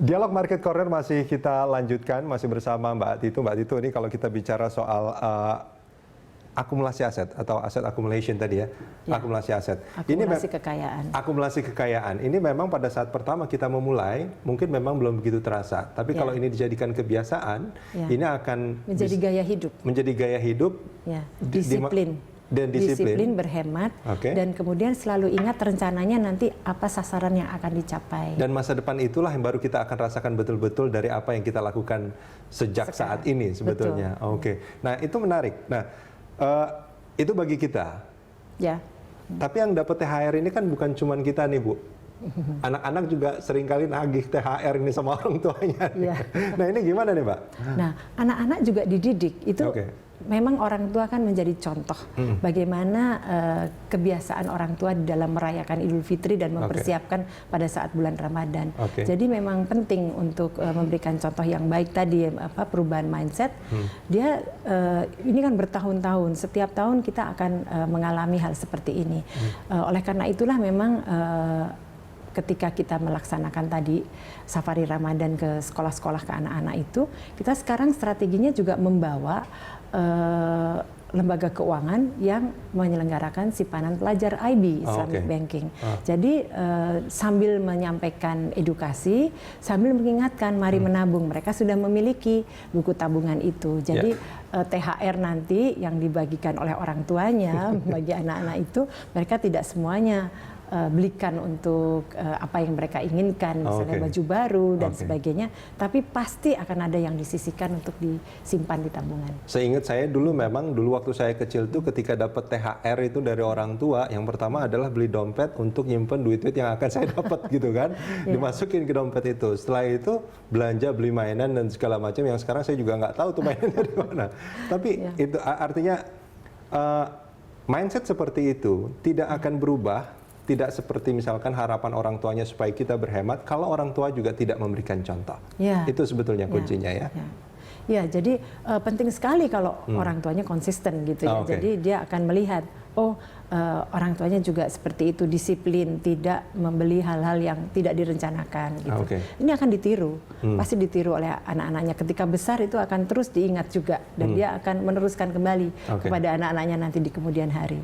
Dialog Market Corner masih kita lanjutkan, masih bersama Mbak Tito. Mbak Tito, ini kalau kita bicara soal akumulasi aset atau asset accumulation tadi ya, akumulasi aset. Akumulasi kekayaan. Akumulasi kekayaan. Ini memang pada saat pertama kita memulai, mungkin memang belum begitu terasa. Tapi kalau ini dijadikan kebiasaan, ini akan menjadi gaya hidup. Menjadi gaya hidup. Ya, disiplin. Dan disiplin berhemat, dan kemudian selalu ingat rencananya nanti apa sasaran yang akan dicapai. Dan masa depan itulah yang baru kita akan rasakan betul-betul dari apa yang kita lakukan sejak saat ini sebetulnya. Nah itu menarik. Nah itu bagi kita. Ya. Tapi yang dapat THR ini kan bukan cuma kita nih Bu. Anak-anak juga seringkali nagih THR ini sama orang tuanya. Nah ini gimana nih Mbak? Nah anak-anak juga dididik itu. Memang orang tua kan menjadi contoh bagaimana kebiasaan orang tua di dalam merayakan Idul Fitri dan mempersiapkan pada saat bulan Ramadan. Jadi memang penting untuk memberikan contoh yang baik tadi, perubahan mindset. Dia ini kan bertahun-tahun, setiap tahun kita akan mengalami hal seperti ini. Oleh karena itulah memang ketika kita melaksanakan tadi safari Ramadan ke sekolah-sekolah ke anak-anak itu, kita sekarang strateginya juga membawa lembaga keuangan yang menyelenggarakan simpanan pelajar IB, Islamic Banking. Jadi sambil menyampaikan edukasi, sambil mengingatkan mari menabung. Mereka sudah memiliki buku tabungan itu. Jadi THR nanti yang dibagikan oleh orang tuanya bagi anak-anak itu, mereka tidak semuanya belikan untuk apa yang mereka inginkan, misalnya baju baru dan sebagainya, tapi pasti akan ada yang disisihkan untuk disimpan di tabungan. Seingat saya dulu memang waktu saya kecil tuh ketika dapat THR itu dari orang tua, yang pertama adalah beli dompet untuk nyimpen duit-duit yang akan saya dapat gitu kan, dimasukin ke dompet itu. Setelah itu belanja, beli mainan dan segala macam yang sekarang saya juga nggak tahu tuh mainan dari mana. Tapi itu artinya mindset seperti itu tidak akan berubah. Tidak seperti misalkan harapan orang tuanya supaya kita berhemat, kalau orang tua juga tidak memberikan contoh. Itu sebetulnya kuncinya ya. Jadi penting sekali kalau orang tuanya konsisten gitu ya. Jadi dia akan melihat, orang tuanya juga seperti itu, disiplin, tidak membeli hal-hal yang tidak direncanakan gitu. Ini akan ditiru, pasti ditiru oleh anak-anaknya. Ketika besar itu akan terus diingat juga, dan dia akan meneruskan kembali kepada anak-anaknya nanti di kemudian hari.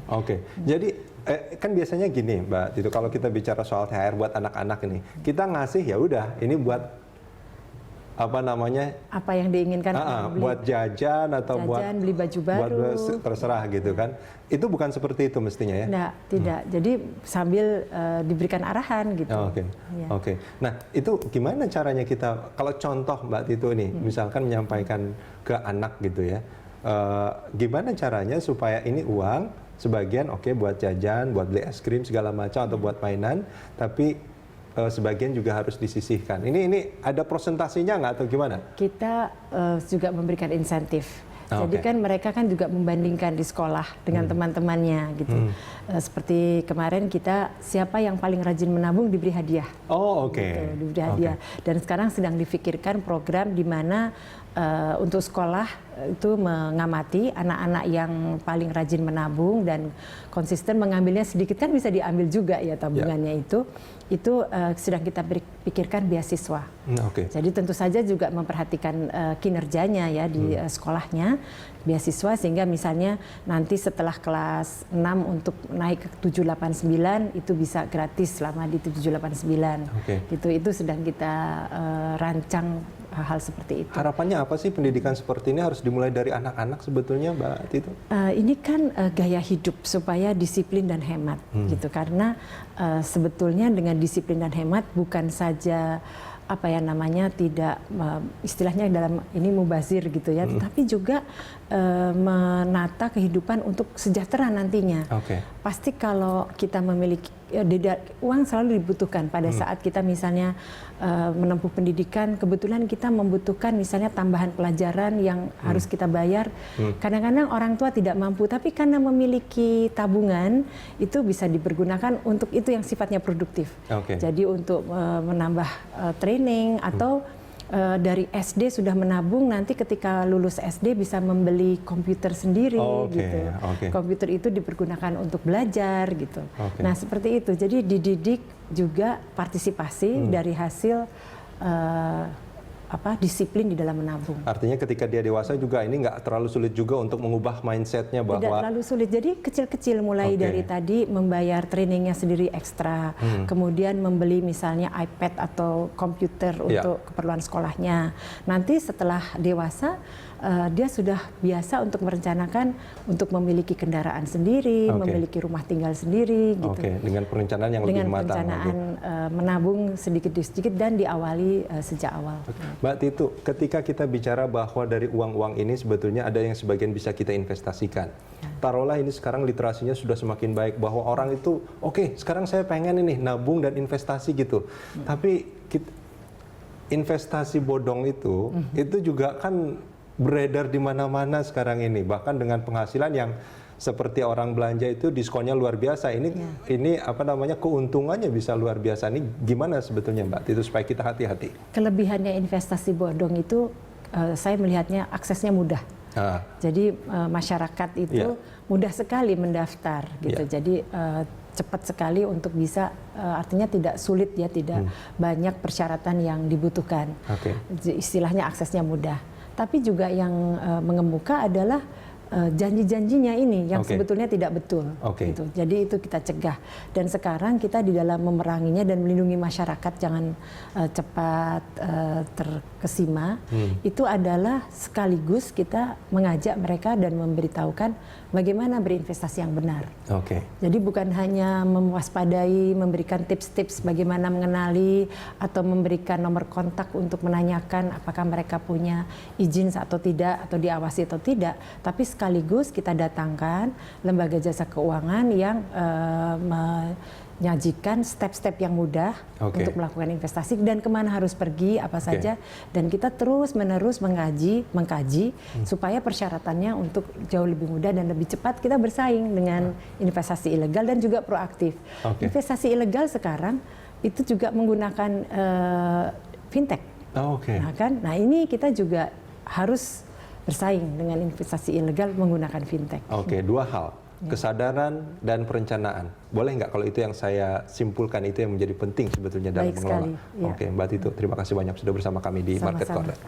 Jadi kan biasanya gini Mbak Tito, kalau kita bicara soal THR buat anak-anak ini, kita ngasih ya udah, ini buat apa namanya? Apa yang diinginkan? Buat jajan atau buat beli baju baru. Buat terserah gitu kan? Itu bukan seperti itu mestinya ya? Tidak. Jadi sambil diberikan arahan gitu. Nah itu gimana caranya kita? Kalau contoh Mbak Tito nih, misalkan menyampaikan ke anak gitu ya, gimana caranya supaya ini uang sebagian buat jajan, buat beli es krim segala macam atau buat mainan, tapi sebagian juga harus disisihkan. Ini ada prosentasinya nggak atau gimana? Kita juga memberikan insentif. Jadi kan mereka kan juga membandingkan di sekolah dengan teman-temannya gitu. Seperti kemarin kita siapa yang paling rajin menabung diberi hadiah. Gitu, diberi hadiah. Dan sekarang sedang difikirkan program di mana untuk sekolah itu mengamati anak-anak yang paling rajin menabung dan konsisten mengambilnya sedikit, kan bisa diambil juga ya tabungannya itu sedang kita pikirkan beasiswa. Jadi tentu saja juga memperhatikan kinerjanya ya di sekolahnya, beasiswa, sehingga misalnya nanti setelah kelas 6 untuk naik ke 789 itu bisa gratis selama di 789. Itu sedang kita rancang hal-hal seperti itu. Harapannya apa sih pendidikan seperti ini harus dimulai dari anak-anak sebetulnya Mbak Tito? Ini kan gaya hidup supaya disiplin dan hemat gitu, karena sebetulnya dengan disiplin dan hemat bukan saja tidak istilahnya dalam ini mubazir gitu ya, tetapi juga menata kehidupan untuk sejahtera nantinya. Pasti kalau kita memiliki uang selalu dibutuhkan pada saat kita misalnya menempuh pendidikan, kebetulan kita membutuhkan misalnya tambahan pelajaran yang harus kita bayar. Kadang-kadang orang tua tidak mampu, tapi karena memiliki tabungan itu bisa dipergunakan untuk itu yang sifatnya produktif. Jadi untuk menambah training atau dari SD sudah menabung, nanti ketika lulus SD bisa membeli komputer sendiri gitu. Komputer itu dipergunakan untuk belajar gitu. Nah seperti itu. Jadi dididik juga partisipasi dari hasil disiplin di dalam menabung. Artinya ketika dia dewasa juga ini nggak terlalu sulit juga untuk mengubah mindsetnya bahwa tidak terlalu sulit. Jadi kecil-kecil mulai dari tadi membayar trainingnya sendiri ekstra, kemudian membeli misalnya iPad atau komputer untuk keperluan sekolahnya. Nanti setelah dewasa dia sudah biasa untuk merencanakan untuk memiliki kendaraan sendiri, memiliki rumah tinggal sendiri, gitu. Dengan perencanaan yang lebih matang. Dengan perencanaan menabung sedikit demi sedikit dan diawali sejak awal. Mbak Titu, ketika kita bicara bahwa dari uang-uang ini sebetulnya ada yang sebagian bisa kita investasikan. Taruhlah ini sekarang literasinya sudah semakin baik bahwa orang itu sekarang saya pengen ini nabung dan investasi gitu. Tapi investasi bodong itu juga kan beredar di mana-mana sekarang ini, bahkan dengan penghasilan yang seperti orang belanja itu diskonnya luar biasa. Ini keuntungannya bisa luar biasa. Ini gimana sebetulnya Mbak Titu supaya kita hati-hati? Kelebihannya investasi bodong itu saya melihatnya aksesnya mudah. Jadi masyarakat itu mudah sekali mendaftar gitu. Jadi cepat sekali untuk bisa, artinya tidak sulit ya, tidak banyak persyaratan yang dibutuhkan. Istilahnya aksesnya mudah. Tapi juga yang mengemuka adalah janji-janjinya ini yang sebetulnya tidak betul. Gitu. Jadi itu kita cegah. Dan sekarang kita di dalam memeranginya dan melindungi masyarakat jangan cepat terkesima, itu adalah sekaligus kita mengajak mereka dan memberitahukan bagaimana berinvestasi yang benar. Jadi bukan hanya mewaspadai, memberikan tips-tips bagaimana mengenali atau memberikan nomor kontak untuk menanyakan apakah mereka punya izin atau tidak, atau diawasi atau tidak, tapi sekaligus kita datangkan lembaga jasa keuangan yang menyajikan step-step yang mudah untuk melakukan investasi dan kemana harus pergi, apa saja, dan kita terus-menerus mengkaji supaya persyaratannya untuk jauh lebih mudah dan lebih cepat kita bersaing dengan investasi ilegal dan juga proaktif. Investasi ilegal sekarang itu juga menggunakan fintech. Nah ini kita juga harus bersaing dengan investasi ilegal menggunakan fintech. Dua hal, kesadaran dan perencanaan. Boleh nggak kalau itu yang saya simpulkan itu yang menjadi penting sebetulnya dalam mengelola? Mbak Titu, terima kasih banyak sudah bersama kami di Market Corner.